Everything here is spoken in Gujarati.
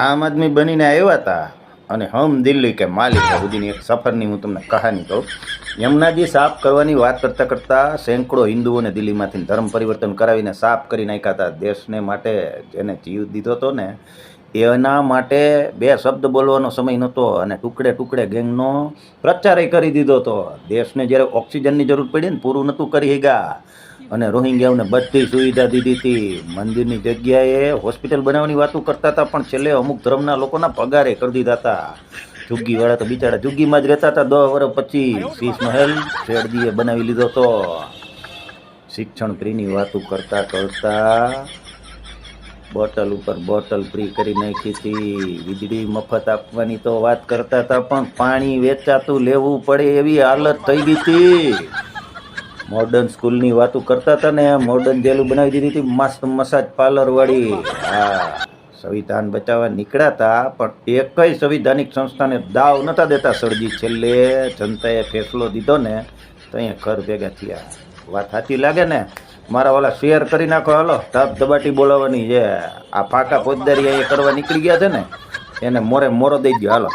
આમ આદમી બનીને આવ્યા હતા અને હમ દિલ્હી કે માલિક સુધીની એક સફરની હું તમને કહાની કહું. યમુનાજી સાફ કરવાની વાત કરતાં કરતાં સેંકડો હિન્દુઓને દિલ્હીમાંથી ધર્મ પરિવર્તન કરાવીને સાફ કરી નાખ્યા હતા. દેશને માટે જેને જીવ દીધો હતો ને એના માટે બે શબ્દ બોલવાનો સમય નહોતો અને ટુકડે ટુકડે ગેંગનો પ્રચારય કરી દીધો હતો. દેશને જ્યારે ઓક્સિજનની જરૂર પડી ને પૂરું નહોતું કરી ગયા અને રોહિંગ્યાઓને બધી સુવિધા દીધી હતી. મંદિરની જગ્યાએ હોસ્પિટલ બનાવવાની વાતો કરતા હતા પણ છેલ્લે અમુક ધર્મના લોકોના પગારે કરી દીધા હતા. ઝુગ્ગીવાળા તો બિચારા ઝુગ્ગીમાં જ રહેતા હતા. 10 વર્ષ પછી શીશ મહેલ શેરડીએ બનાવી લીધો હતો. શિક્ષણ ફ્રીની વાતો કરતા કરતા બોટલ ઉપર બોટલ ફ્રી કરી નાખી હતી. વીજળી મફત આપવાની તો વાત કરતા હતા પણ પાણી વેચાતું લેવું પડે એવી હાલત થઈ ગઈ હતી. મોડર્ન સ્કૂલની વાતો કરતા હતા ને મોડર્ન જેલું બનાવી દીધી હતી મસ્ત મસાજ પાર્લર વાળી. હા, સંવિધાન બચાવવા નીકળ્યા હતા પણ એકય સંવિધાનિક સંસ્થાને દાવ નતા દેતા સરજી. છેલ્લે જનતાએ ફેસલો દીધો ને તો અહીંયા ઘર ભેગા થયા. વાત સાચી લાગે ને? મારા ઓલા શેર કરી નાખો. હાલો ધબ ધબાટી બોલાવવાની છે. આ ફાકા ફોજદારી અહીંયા કરવા નીકળી ગયા છે ને એને મોરે મોરો દઈ ગયો. હાલો.